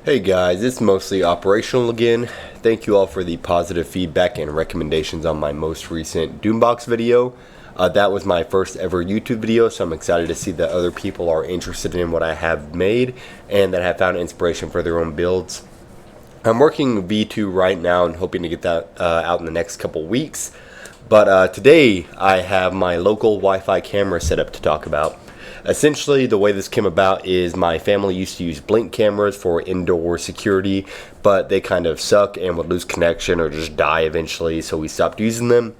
Hey guys, it's mostly operational again. Thank you all for the positive feedback and recommendations on my most recent Doombox video. That was my first ever YouTube video, so I'm excited to see that other people are interested in what I have made and that have found inspiration for their own builds. I'm working V2 right now and hoping to get that out in the next couple weeks. But today I have my local Wi-Fi camera setup to talk about. Essentially, the way this came about is my family used to use Blink cameras for indoor security, but they kind of suck and would lose connection or just die eventually, so we stopped using them.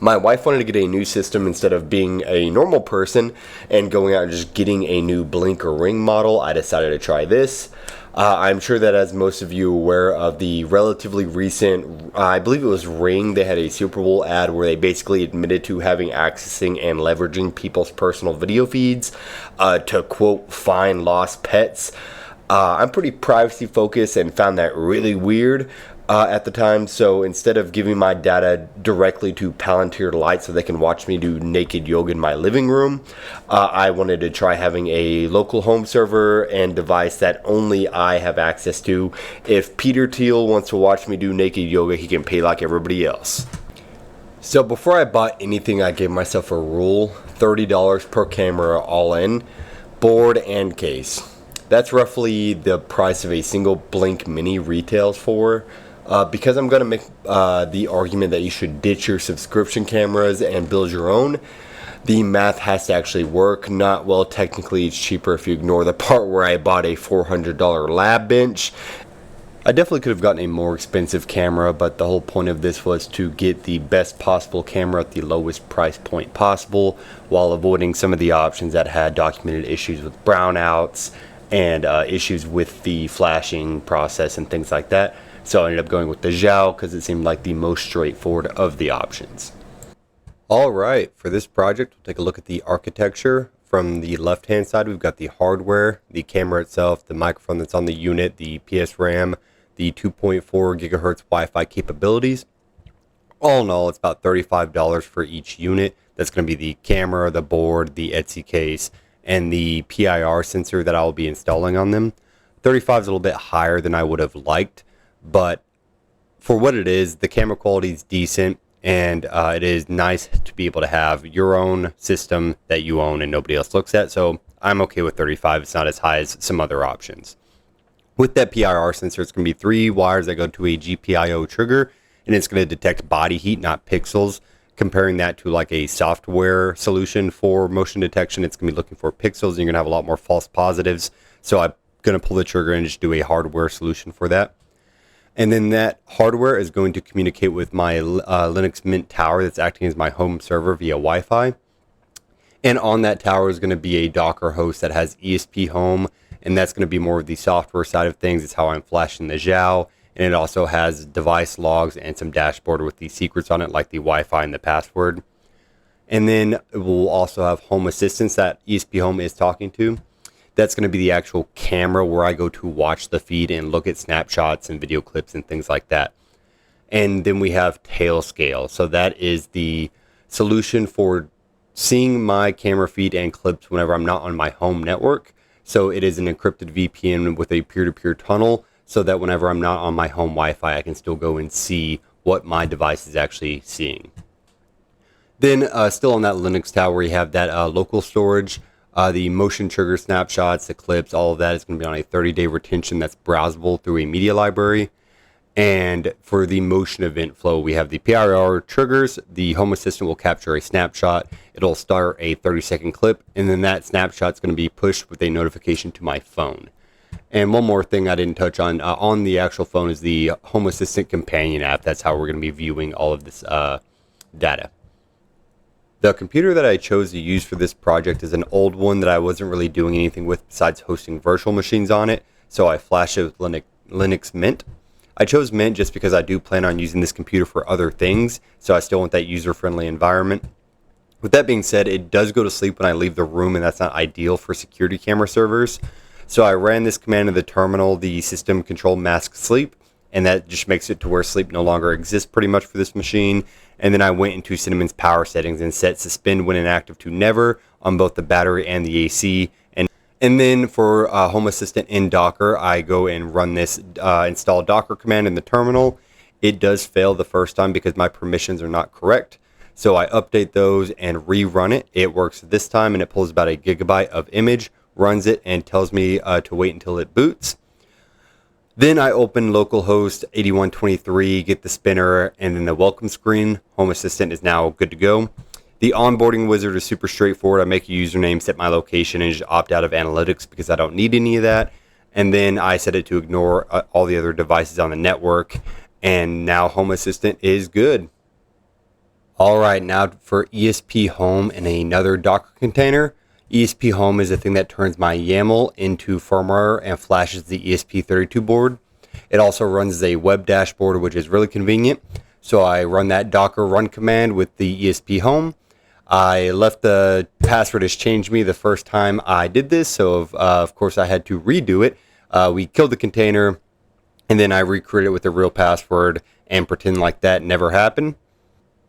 My wife wanted to get a new system instead of being a normal person and going out and just getting a new Blink or Ring model. I decided to try this. I'm sure that as most of you are aware of the relatively recent, I believe it was Ring, they had a Super Bowl ad where they basically admitted to having accessing and leveraging people's personal video feeds to quote find lost pets. I'm pretty privacy focused and found that really weird at the time, so instead of giving my data directly to Palantir Light so they can watch me do naked yoga in my living room, I wanted to try having a local home server and device that only I have access to. If Peter Thiel wants to watch me do naked yoga, he can pay like everybody else. So before I bought anything, I gave myself a rule: $30 per camera all in, board and case. That's roughly the price of a single Blink Mini retails for. Because I'm going to make the argument that you should ditch your subscription cameras and build your own, the math has to actually work. Not, well, technically it's cheaper if you ignore the part where I bought a $400 lab bench. I definitely could have gotten a more expensive camera, but the whole point of this was to get the best possible camera at the lowest price point possible while avoiding some of the options that had documented issues with brownouts and issues with the flashing process and things like that. So I ended up going with the Zhao because it seemed like the most straightforward of the options. Alright, for this project we'll take a look at the architecture. From the left hand side we've got the hardware, the camera itself, the microphone that's on the unit, the PS RAM, the 2.4 gigahertz Wi-Fi capabilities. All in all, it's about $35 for each unit. That's going to be the camera, the board, the Etsy case, and the PIR sensor that I'll be installing on them. 35 is a little bit higher than I would have liked, but for what it is, the camera quality is decent, and it is nice to be able to have your own system that you own and nobody else looks at. So I'm okay with 35. It's not as high as some other options. With that PIR sensor, it's going to be 3 wires that go to a GPIO trigger, and it's going to detect body heat, not pixels. Comparing that to like a software solution for motion detection, it's going to be looking for pixels, and you're going to have a lot more false positives. So I'm going to pull the trigger and just do a hardware solution for that. And then that hardware is going to communicate with my Linux Mint tower that's acting as my home server via Wi-Fi. And on that tower is going to be a Docker host that has ESP Home, and that's going to be more of the software side of things. It's how I'm flashing the Zhao. And it also has device logs and some dashboard with the secrets on it, like the Wi-Fi and the password. And then we'll also have Home Assistance that ESP Home is talking to. That's going to be the actual camera where I go to watch the feed and look at snapshots and video clips and things like that. And then we have Tailscale. So that is the solution for seeing my camera feed and clips whenever I'm not on my home network. So it is an encrypted VPN with a peer-to-peer tunnel, so that whenever I'm not on my home Wi-Fi, I can still go and see what my device is actually seeing. Then still on that Linux tower, we have that local storage. The motion trigger snapshots, the clips, all of that is going to be on a 30-day retention that's browsable through a media library. And for the motion event flow, we have the PIR triggers. The Home Assistant will capture a snapshot. It'll start a 30-second clip, and then that snapshot is going to be pushed with a notification to my phone. And one more thing I didn't touch on the actual phone is the Home Assistant companion app. That's how we're going to be viewing all of this data. The computer that I chose to use for this project is an old one that I wasn't really doing anything with besides hosting virtual machines on it, so I flashed it with Linux Mint. I chose Mint just because I do plan on using this computer for other things, so I still want that user-friendly environment. With that being said, it does go to sleep when I leave the room, and that's not ideal for security camera servers. So I ran this command in the terminal, the system control mask sleep, and that just makes it to where sleep no longer exists pretty much for this machine. And then I went into Cinnamon's power settings and set suspend when inactive to never on both the battery and the AC. And then for Home Assistant in Docker, I go and run this install Docker command in the terminal. It does fail the first time because my permissions are not correct. So I update those and rerun it. It works this time and it pulls about a gigabyte of image, runs it, and tells me to wait until it boots. Then I open localhost 8123, get the spinner, and then the welcome screen. Home Assistant is now good to go. The onboarding wizard is super straightforward. I make a username, set my location, and just opt out of analytics because I don't need any of that. And then I set it to ignore all the other devices on the network. And now Home Assistant is good. All right, now for ESP Home in another Docker container. ESP Home is the thing that turns my YAML into firmware and flashes the ESP32 board. It also runs a web dashboard, which is really convenient. So I run that Docker run command with the ESP Home. I left the password as changed me the first time I did this, so of course I had to redo it. We killed the container, and then I recreated it with a real password and pretend like that never happened.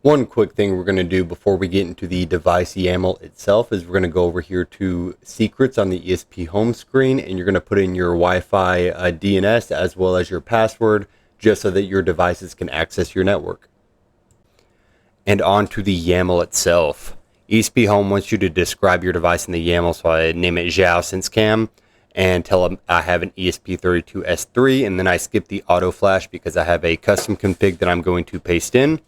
One quick thing we're going to do before we get into the device YAML itself is we're going to go over here to secrets on the ESP home screen, and you're going to put in your Wi-Fi DNS as well as your password just so that your devices can access your network. And on to the YAML itself. ESP Home wants you to describe your device in the YAML, so I name it Zhao SenseCam and tell them I have an ESP32 S3, and then I skip the auto flash because I have a custom config that I'm going to paste in.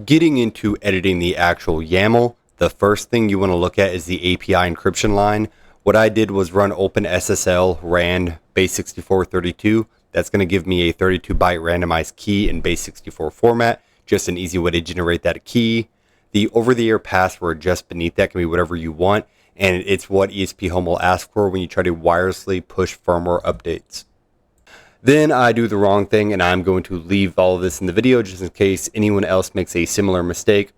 Getting into editing the actual YAML, the first thing you want to look at is the API encryption line. What I did was run OpenSSL RAND base6432. That's going to give me a 32-byte randomized key in base64 format. Just an easy way to generate that key. The over-the-air password just beneath that can be whatever you want, and it's what ESP Home will ask for when you try to wirelessly push firmware updates. Then I do the wrong thing, and I'm going to leave all of this in the video just in case anyone else makes a similar mistake.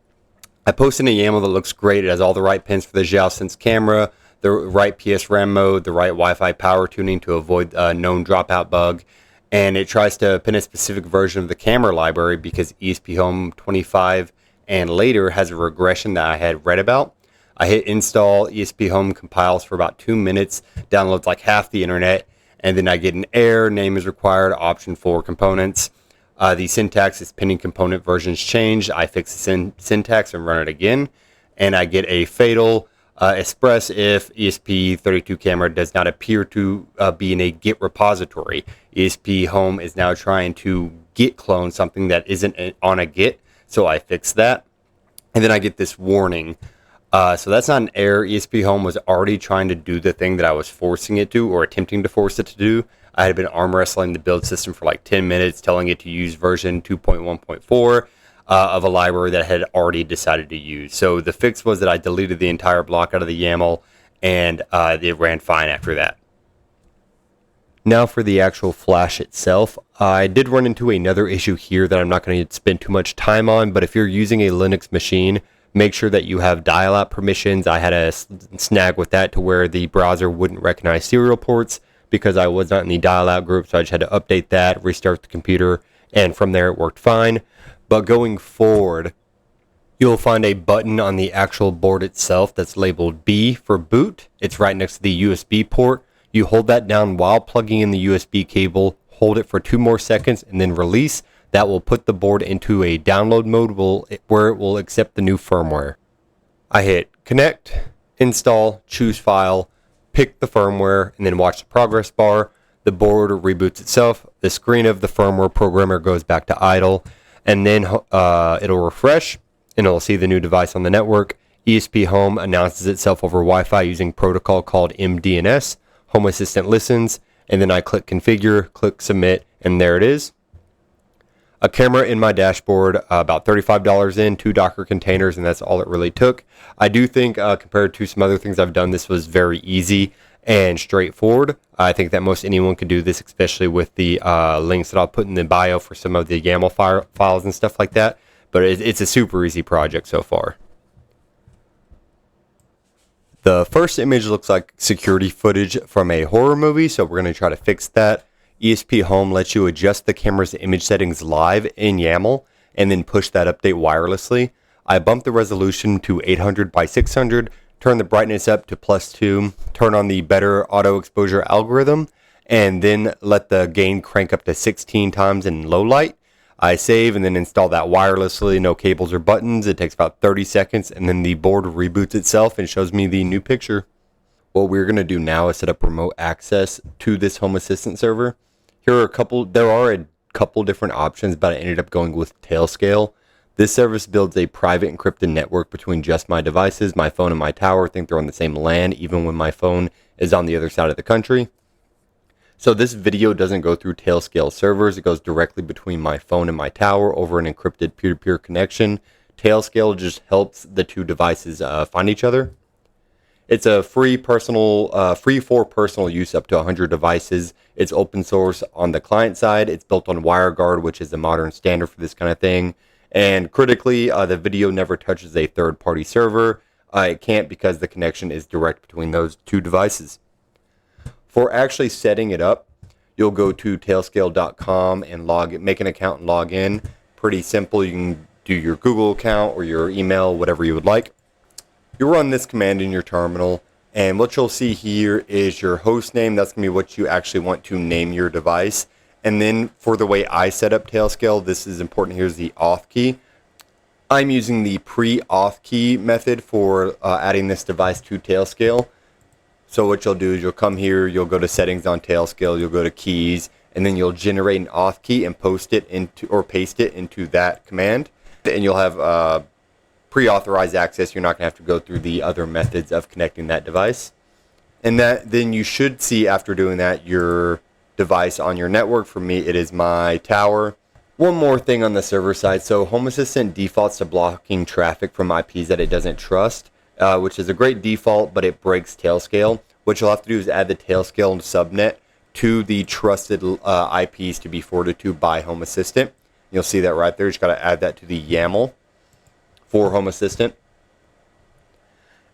I posted a YAML that looks great. It has all the right pins for the Zhao Sense camera, the right PSRAM mode, the right Wi-Fi power tuning to avoid a known dropout bug, and it tries to pin a specific version of the camera library because ESP Home 25 and later has a regression that I had read about. I hit install, ESP Home compiles for about 2 minutes, downloads like half the internet, and then I get an error, name is required, option for components. The syntax is pending component versions changed. I fix the syntax and run it again, and I get a fatal express if ESP32 camera does not appear to be in a Git repository. ESP Home is now trying to Git clone something that isn't on a Git, so I fix that. And then I get this warning. So that's not an error. ESP Home was already trying to do the thing that I was forcing it to, or attempting to force it to do. I had been arm wrestling the build system for like 10 minutes, telling it to use version 2.1.4 of a library that I had already decided to use. So the fix was that I deleted the entire block out of the YAML, and it ran fine after that. Now for the actual flash itself, I did run into another issue here that I'm not going to spend too much time on, but if you're using a Linux machine, make sure that you have dial-out permissions. I had a snag with that to where the browser wouldn't recognize serial ports because I was not in the dial-out group, so I just had to update that, restart the computer, and from there it worked fine. But going forward, you'll find a button on the actual board itself that's labeled B for boot. It's right next to the USB port. You hold that down while plugging in the USB cable, hold it for 2 more seconds, and then release. That will put the board into a download mode where it will accept the new firmware. I hit connect, install, choose file, pick the firmware, and then watch the progress bar. The board reboots itself. The screen of the firmware programmer goes back to idle, and then it'll refresh, and it'll see the new device on the network. ESP Home announces itself over Wi-Fi using protocol called MDNS. Home Assistant listens, and then I click configure, click submit, and there it is. A camera in my dashboard, about $35 in, 2 Docker containers, and that's all it really took. I do think, compared to some other things I've done, this was very easy and straightforward. I think that most anyone could do this, especially with the links that I'll put in the bio for some of the YAML files and stuff like that. But it's a super easy project so far. The first image looks like security footage from a horror movie, so we're going to try to fix that. ESP Home lets you adjust the camera's image settings live in YAML and then push that update wirelessly. I bumped the resolution to 800 by 600 turn the brightness up to +2, turn on the better auto exposure algorithm, and then let the gain crank up to 16 times in low light. I save and then install that wirelessly, no cables or buttons. It takes about 30 seconds, and then the board reboots itself and shows me the new picture. What we're going to do now is set up remote access to this Home Assistant server. There are a couple different options, but I ended up going with Tailscale. This service builds a private encrypted network between just my devices. My phone and my tower think they're on the same LAN, even when my phone is on the other side of the country. So this video doesn't go through Tailscale servers. It goes directly between my phone and my tower over an encrypted peer-to-peer connection. Tailscale just helps the two devices find each other. It's a free for personal use up to 100 devices. It's open source on the client side. It's built on WireGuard, which is the modern standard for this kind of thing. And critically, the video never touches a third-party server. It can't because the connection is direct between those two devices. For actually setting it up, you'll go to tailscale.com and make an account and log in. Pretty simple. You can do your Google account or your email, whatever you would like. You run this command in your terminal, and what you'll see here is your host name. That's going to be what you actually want to name your device. And then for the way I set up Tailscale, this is important. Here's the auth key. I'm using the pre-auth key method for adding this device to Tailscale. So what you'll do is you'll come here, you'll go to settings on Tailscale, you'll go to keys, and then you'll generate an auth key and paste it into that command. And you'll have pre-authorized access. You're not going to have to go through the other methods of connecting that device. And then you should see after doing that your device on your network. For me, it is my tower. One more thing on the server side. So Home Assistant defaults to blocking traffic from IPs that it doesn't trust, which is a great default, but it breaks Tailscale. What you'll have to do is add the Tailscale subnet to the trusted IPs to be forwarded to by Home Assistant. You'll see that right there. You just got to add that to the YAML for Home Assistant.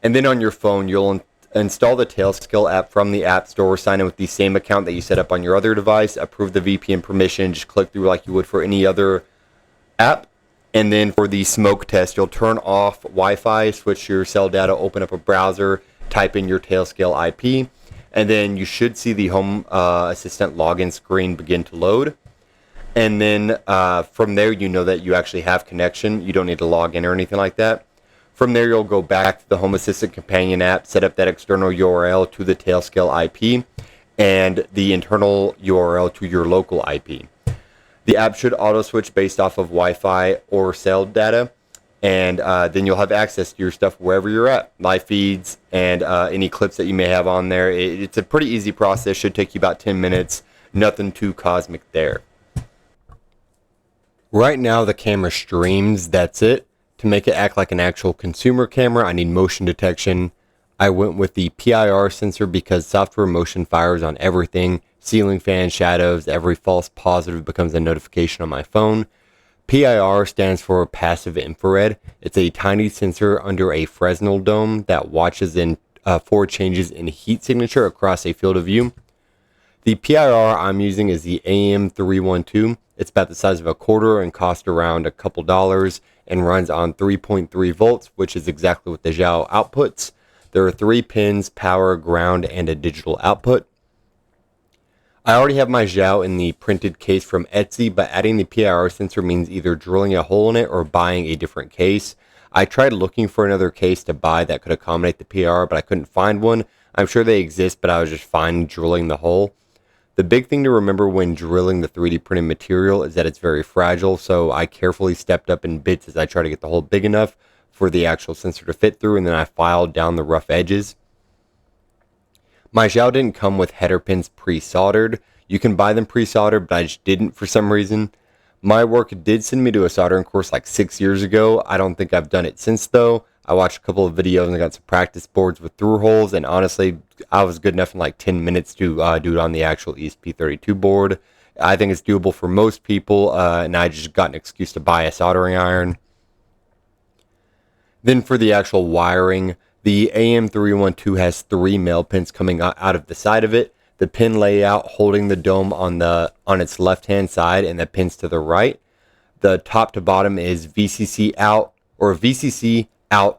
And then on your phone, you'll install the Tailscale app from the App Store, sign in with the same account that you set up on your other device, approve the VPN permission, just click through like you would for any other app. And then for the smoke test, you'll turn off Wi-Fi, switch your cell data, open up a browser, type in your Tailscale IP, and then you should see the Home Assistant login screen begin to load. And then from there, you know that you actually have connection. You don't need to log in or anything like that. From there, you'll go back to the Home Assistant companion app, set up that external URL to the Tailscale IP, and the internal URL to your local IP. The app should auto switch based off of Wi-Fi or cell data, and then you'll have access to your stuff wherever you're at, live feeds and any clips that you may have on there. It's a pretty easy process. Should take you about 10 minutes. Nothing too cosmic there. Right now the camera streams, that's it. To make it act like an actual consumer camera, I need motion detection. I went with the PIR sensor because software motion fires on everything. Ceiling fan, shadows, every false positive becomes a notification on my phone. PIR stands for passive infrared. It's a tiny sensor under a Fresnel dome that watches for changes in heat signature across a field of view. The PIR I'm using is the AM312. It's about the size of a quarter and costs around a couple dollars and runs on 3.3 volts, which is exactly what the Xiao outputs. There are 3 pins, power, ground, and a digital output. I already have my Xiao in the printed case from Etsy, but adding the PIR sensor means either drilling a hole in it or buying a different case. I tried looking for another case to buy that could accommodate the PIR, but I couldn't find one. I'm sure they exist, but I was just fine drilling the hole. The big thing to remember when drilling the 3D printed material is that it's very fragile, so I carefully stepped up in bits as I try to get the hole big enough for the actual sensor to fit through, and then I filed down the rough edges. My Xiao didn't come with header pins pre-soldered. You can buy them pre-soldered, but I just didn't for some reason. My work did send me to a soldering course like 6 years ago. I don't think I've done it since though. I watched a couple of videos and I got some practice boards with through holes, and honestly, I was good enough in like 10 minutes to do it on the actual ESP32 board. I think it's doable for most people, and I just got an excuse to buy a soldering iron. Then for the actual wiring, the AM312 has 3 male pins coming out of the side of it. The pin layout holding the dome on its left-hand side and the pins to the right. The top to bottom is VCC out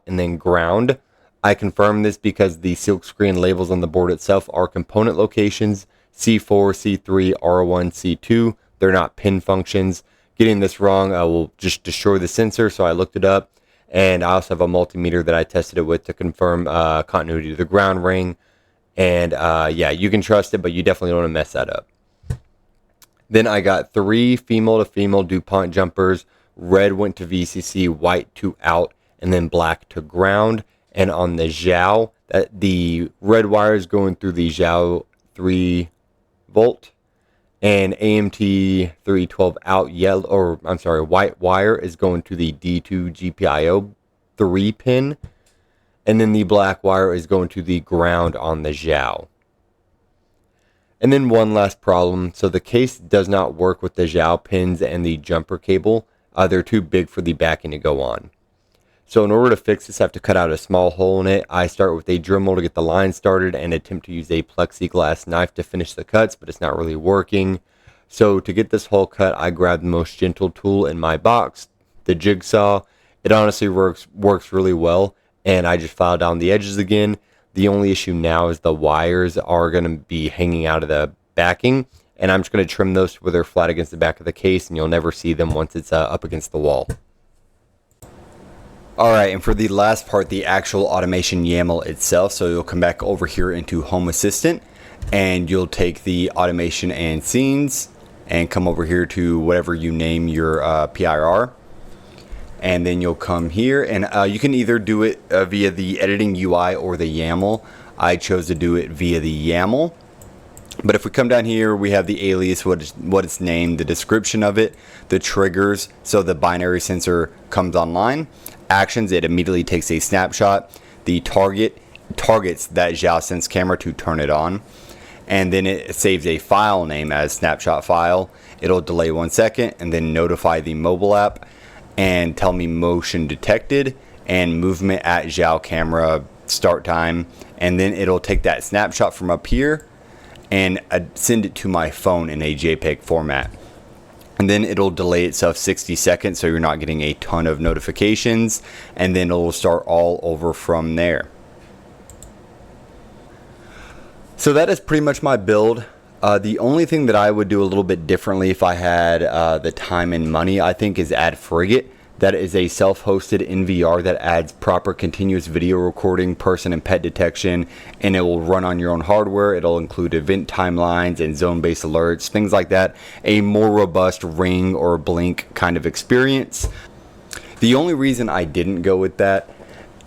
and then ground. I confirm this because the silkscreen labels on the board itself are component locations, C4, C3, R1, C2. They're not pin functions. Getting this wrong will just destroy the sensor, so I looked it up. And I also have a multimeter that I tested it with to confirm continuity to the ground ring. And yeah, you can trust it, but you definitely don't want to mess that up. Then I got 3 female to female DuPont jumpers. Red went to VCC, white to out, and then black to ground. And on the Zhao, the red wire is going through the Zhao 3 volt, and AMT 312 out yellow, or I'm sorry, white wire is going to the D2 GPIO 3 pin, and then the black wire is going to the ground on the Zhao. And then one last problem. So the case does not work with the Zhao pins and the jumper cable. They're too big for the backing to go on. So in order to fix this, I have to cut out a small hole in it. I start with a Dremel to get the line started and attempt to use a plexiglass knife to finish the cuts, but it's not really working. So to get this hole cut, I grab the most gentle tool in my box, the jigsaw. It honestly works really well, and I just file down the edges again. The only issue now is the wires are going to be hanging out of the backing, and I'm just going to trim those where they're flat against the back of the case, and you'll never see them once it's up against the wall. Alright, and for the last part, the actual automation YAML itself, so you'll come back over here into Home Assistant, and you'll take the automation and scenes, and come over here to whatever you name your PIR, and then you'll come here, and you can either do it via the editing UI or the YAML. I chose to do it via the YAML. But if we come down here, we have the alias, what it's named, the description of it, the triggers, so the binary sensor comes online. Actions, it immediately takes a snapshot. The targets that Zhao Sense camera to turn it on. And then it saves a file name as snapshot file. It'll delay 1 second and then notify the mobile app and tell me motion detected and movement at Zhao camera start time. And then it'll take that snapshot from up here and send it to my phone in a JPEG format. And then it'll delay itself 60 seconds so you're not getting a ton of notifications, and then it'll start all over from there. So that is pretty much my build. The only thing that I would do a little bit differently if I had the time and money, I think, is add Frigate. That is a self-hosted NVR that adds proper continuous video recording, person and pet detection, and it will run on your own hardware. It'll include event timelines and zone-based alerts, things like that. A more robust Ring or Blink kind of experience. The only reason I didn't go with that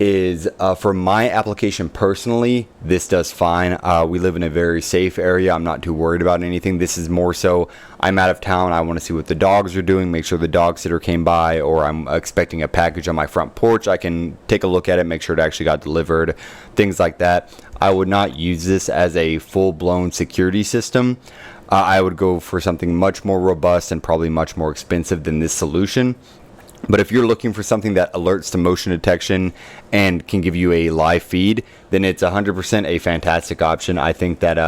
is for my application personally, this does fine. We live in a very safe area. I'm not too worried about anything. This is more so I'm out of town. I want to see what the dogs are doing, make sure the dog sitter came by, or I'm expecting a package on my front porch. I can take a look at it, make sure it actually got delivered, things like that. I would not use this as a full-blown security system. I would go for something much more robust and probably much more expensive than this solution. But if you're looking for something that alerts to motion detection and can give you a live feed, then it's 100% a fantastic option. I think that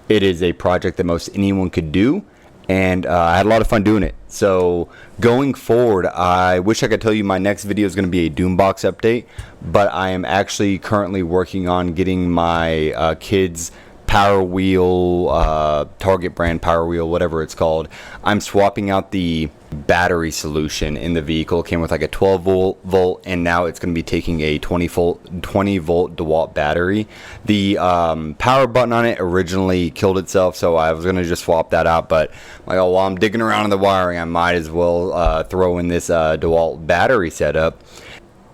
it is a project that most anyone could do, and I had a lot of fun doing it. So going forward, I wish I could tell you my next video is going to be a Doombox update, but I am actually currently working on getting my kids' Power Wheel, Target brand Power Wheel, whatever it's called. I'm swapping out the battery solution in the vehicle. It came with like a 12 volt, and now it's going to be taking a 20 volt DeWalt battery. The power button on it originally killed itself, so I was going to just swap that out, but like, oh, while I'm digging around in the wiring, I might as well throw in this DeWalt battery setup.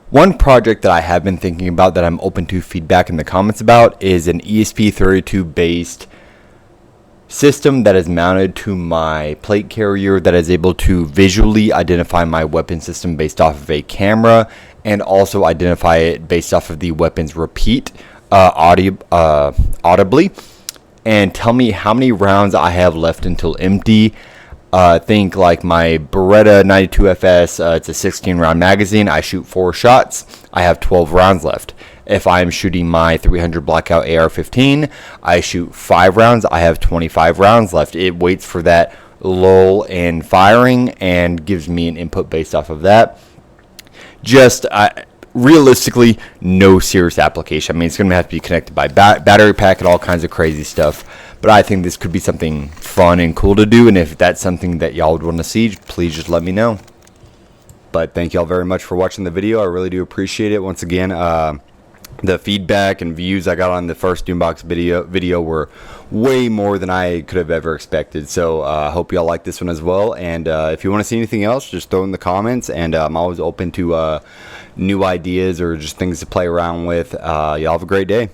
One project that I have been thinking about that I'm open to feedback in the comments about is an ESP32 based system that is mounted to my plate carrier that is able to visually identify my weapon system based off of a camera, and also identify it based off of the weapon's repeat audibly, and tell me how many rounds I have left until empty. Think like my Beretta 92FS, it's a 16 round magazine. I shoot 4 shots. I have 12 rounds left. If I'm shooting my 300 Blackout AR-15, I shoot 5 rounds. I have 25 rounds left. It waits for that lull in firing and gives me an input based off of that. Just realistically, no serious application. I mean, it's going to have to be connected by battery pack and all kinds of crazy stuff. But I think this could be something fun and cool to do. And if that's something that y'all would want to see, please just let me know. But thank y'all very much for watching the video. I really do appreciate it. Once again, the feedback and views I got on the first Doombox video were way more than I could have ever expected. So I hope y'all like this one as well. And if you want to see anything else, just throw in the comments. And I'm always open to new ideas or just things to play around with. Y'all have a great day.